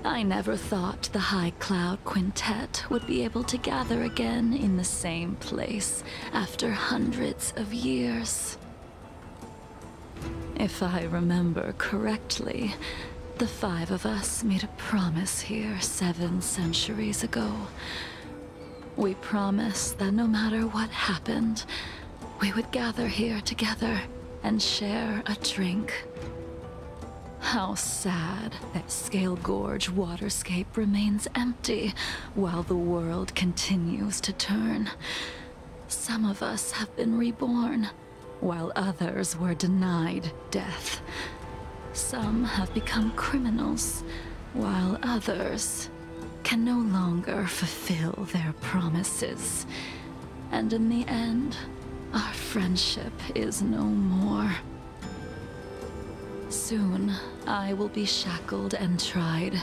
I never thought the High Cloud Quintet would be able to gather again in the same place after hundreds of years. If I remember correctly, the 5 of us made a promise here 7 centuries ago. We promised that no matter what happened, we would gather here together and share a drink. How sad that Scale Gorge waterscape remains empty while the world continues to turn. Some of us have been reborn, while others were denied death. Some have become criminals, while others can no longer fulfill their promises. And in the end, our friendship is no more. Soon, I will be shackled and tried.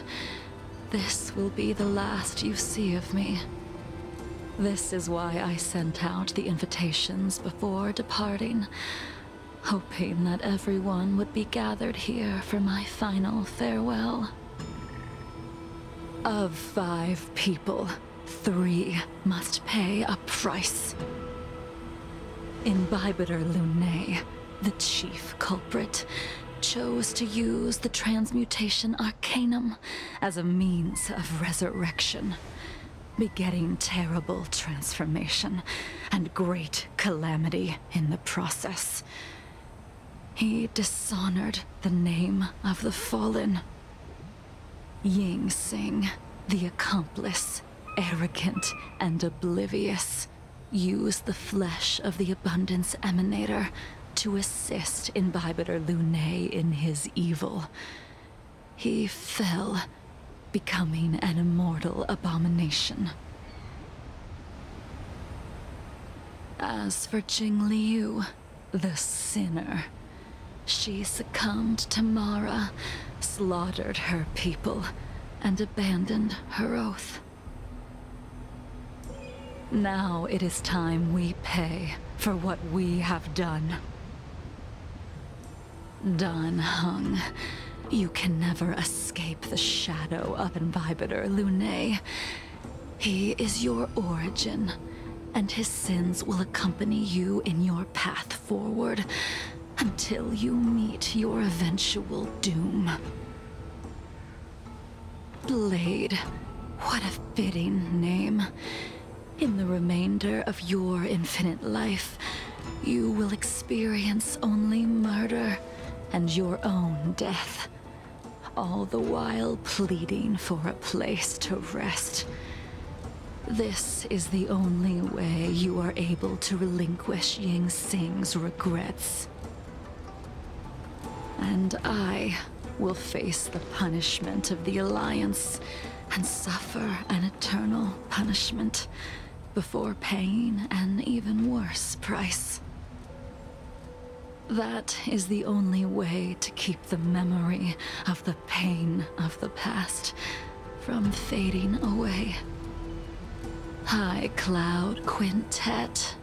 This will be the last you see of me. This is why I sent out the invitations before departing, hoping that everyone would be gathered here for my final farewell. Of 5 people, 3 must pay a price. Imbibitor Lunae, the chief culprit, chose to use the transmutation arcanum as a means of resurrection, begetting terrible transformation and great calamity in the process. He dishonored the name of the fallen. Ying Sing, the accomplice, arrogant and oblivious, used the flesh of the Abundance Emanator to assist Imbibitor Lunae in his evil. He fell, becoming an immortal abomination. As for Jingliu, the sinner, she succumbed to Mara, slaughtered her people, and abandoned her oath. Now it is time we pay for what we have done. Dan Heng, you can never escape the shadow of Imbibitor Lunae. He is your origin, and his sins will accompany you in your path forward until you meet your eventual doom. Blade, what a fitting name. In the remainder of your infinite life, you will experience only murder and your own death, all the while pleading for a place to rest. This is the only way you are able to relinquish Ying Sing's regrets. And I will face the punishment of the Alliance and suffer an eternal punishment before paying an even worse price. That is the only way to keep the memory of the pain of the past from fading away. High Cloud Quintet,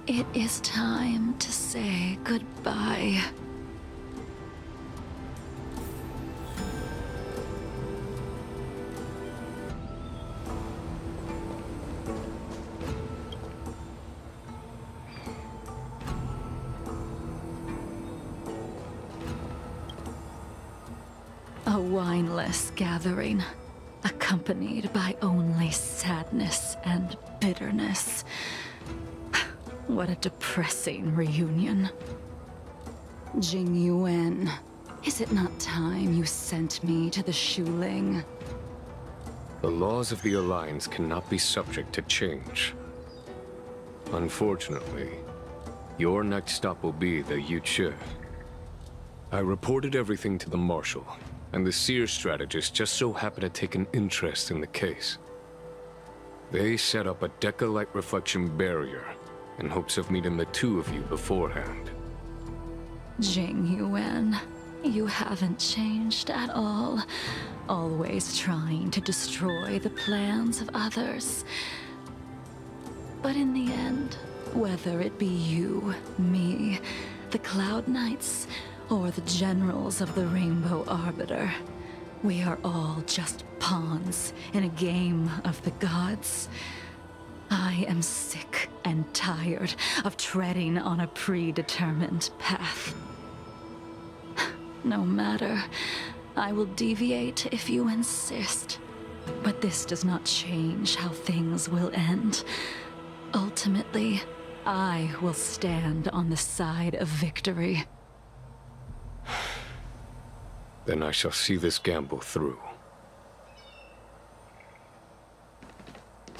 it is time to say goodbye. A wineless gathering, accompanied by only sadness and bitterness. What a depressing reunion. Jingyuan, is it not time you sent me to the Shuling? The laws of the Alliance cannot be subject to change. Unfortunately, your next stop will be the Yuchi. I reported everything to the Marshal, and the Seer strategist just so happened to take an interest in the case. They set up a Deca-light reflection barrier in hopes of meeting the 2 of you beforehand. Jingyuan, you haven't changed at all. Always trying to destroy the plans of others. But in the end, whether it be you, me, the Cloud Knights, or the generals of the Rainbow Arbiter, we are all just pawns in a game of the gods. I am sick and tired of treading on a predetermined path. No matter, I will deviate if you insist. But this does not change how things will end. Ultimately, I will stand on the side of victory. Then I shall see this gamble through.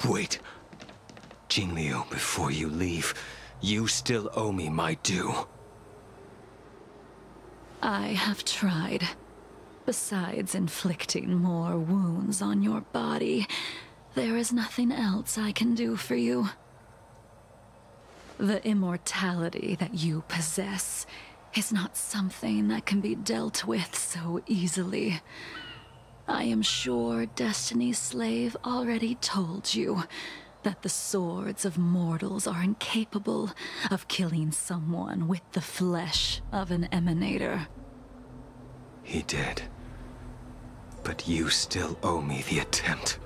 Wait. Jingliu, before you leave, you still owe me my due. I have tried. Besides inflicting more wounds on your body, there is nothing else I can do for you. The immortality that you possess is not something that can be dealt with so easily. I am sure Destiny's slave already told you that the swords of mortals are incapable of killing someone with the flesh of an emanator. He did. But you still owe me the attempt.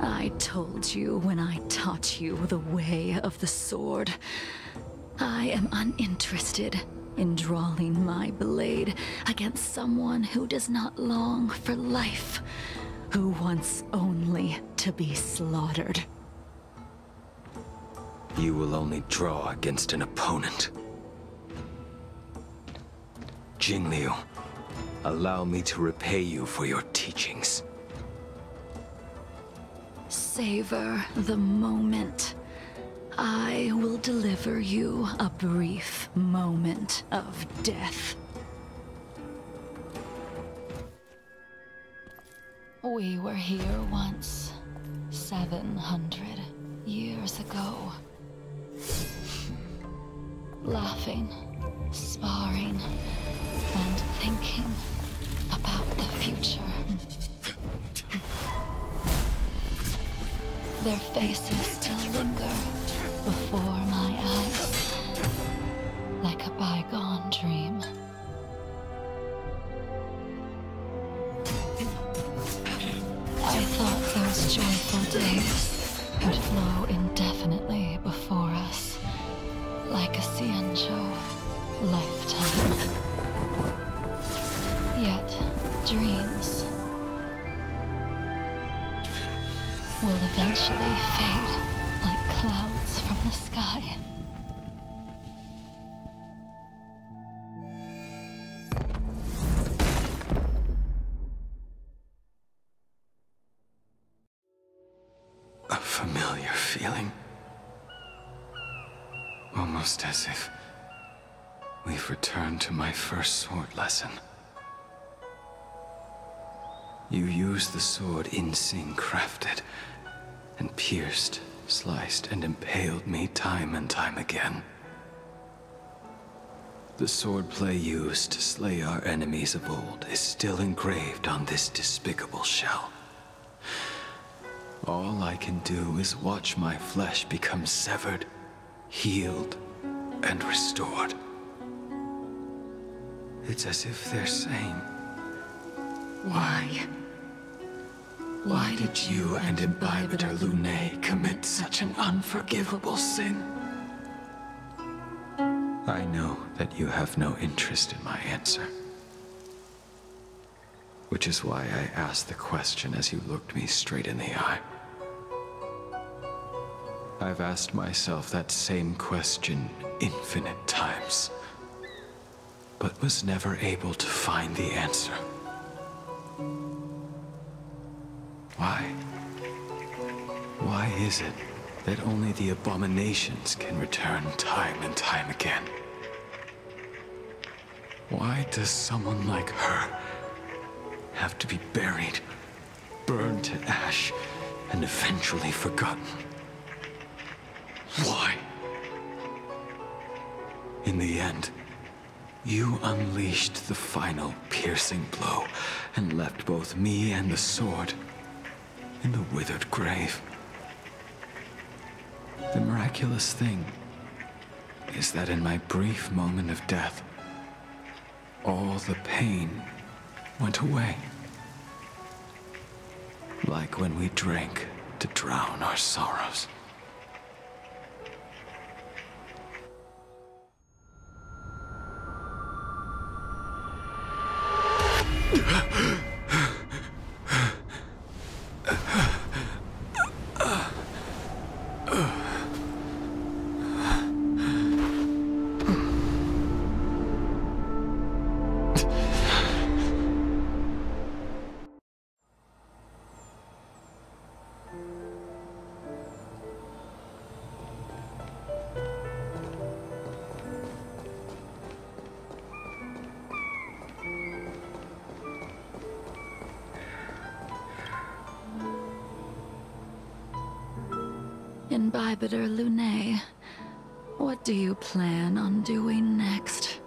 I told you when I taught you the way of the sword. I am uninterested in drawing my blade against someone who does not long for life, who wants only to be slaughtered. You will only draw against an opponent. Jingliu, allow me to repay you for your teachings. Savor the moment. I will deliver you a brief moment of death. We were here once, 700 years ago. Laughing, sparring, and thinking about the future. Their faces still linger before my eyes, like a bygone dream. I thought those joyful days would flow indefinitely before us, like a Ciancho lifetime. Yet, dreams will eventually fade like clouds from the sky. A familiar feeling. Almost as if we've returned to my first sword lesson. You used the sword Insing crafted, and pierced, sliced, and impaled me time and time again. The swordplay used to slay our enemies of old is still engraved on this despicable shell. All I can do is watch my flesh become severed, healed, and restored. It's as if they're saying, Why? Why did you and Imbibitor Lunae commit such an unforgivable sin? I know that you have no interest in my answer. Which is why I asked the question as you looked me straight in the eye. I've asked myself that same question infinite times, but was never able to find the answer. Why? Why is it that only the abominations can return time and time again? Why does someone like her have to be buried, burned to ash, and eventually forgotten? Why? In the end, you unleashed the final piercing blow and left both me and the sword in the withered grave. The miraculous thing is that in my brief moment of death, all the pain went away. Like when we drank to drown our sorrows. Inhibitor Lunae, what do you plan on doing next?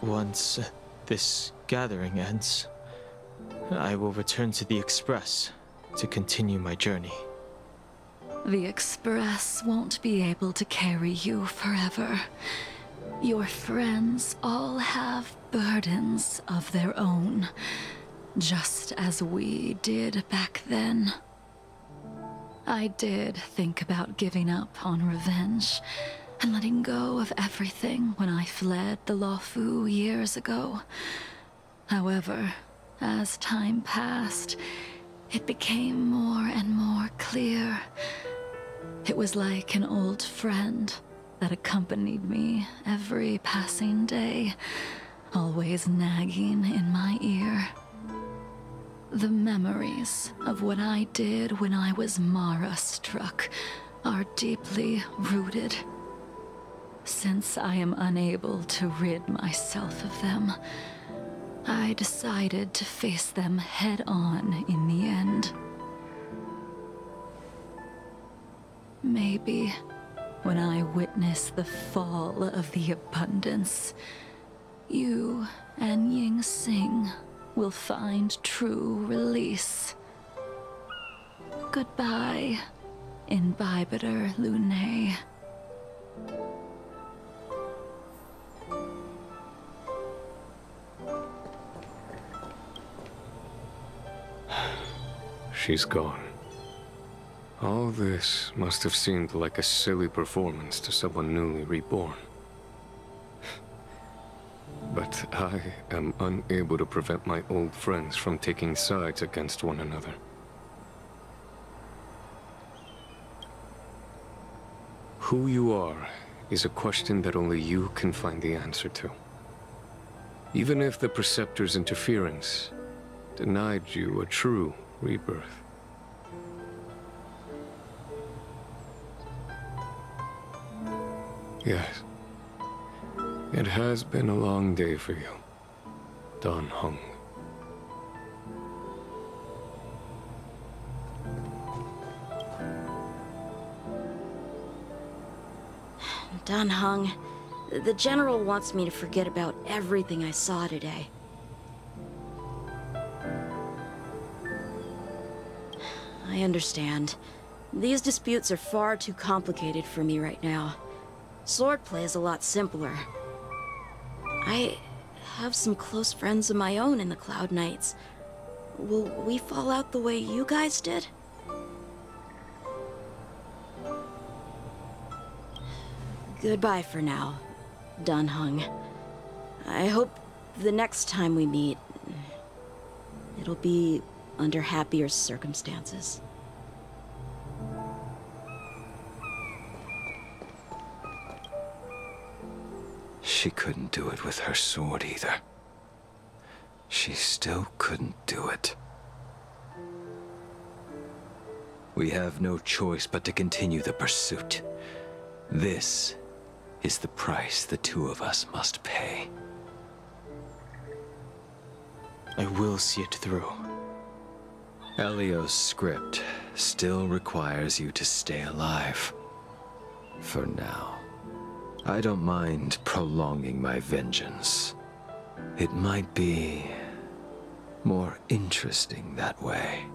Once this gathering ends, I will return to the Express to continue my journey. The Express won't be able to carry you forever. Your friends all have burdens of their own, just as we did back then. I did think about giving up on revenge and letting go of everything when I fled the Luofu years ago. However, as time passed, it became more and more clear. It was like an old friend that accompanied me every passing day, always nagging in my ear. The memories of what I did when I was Mara-struck are deeply rooted. Since I am unable to rid myself of them, I decided to face them head-on in the end. Maybe when I witness the fall of the abundance, you and Ying Sing will find true release. Goodbye, Inhibitor Lunae. She's gone. All this must have seemed like a silly performance to someone newly reborn. But I am unable to prevent my old friends from taking sides against one another. Who you are is a question that only you can find the answer to. Even if the Preceptor's interference denied you a true rebirth. Yes. It has been a long day for you, Dan Heng. Dan Heng, the General wants me to forget about everything I saw today. I understand. These disputes are far too complicated for me right now. Swordplay is a lot simpler. I have some close friends of my own in the Cloud Knights. Will we fall out the way you guys did? Goodbye for now, Dan Heng. I hope the next time we meet, it'll be under happier circumstances. She couldn't do it with her sword either. She still couldn't do it. We have no choice but to continue the pursuit. This is the price the two of us must pay. I will see it through. Elio's script still requires you to stay alive. For now. I don't mind prolonging my vengeance. It might be more interesting that way.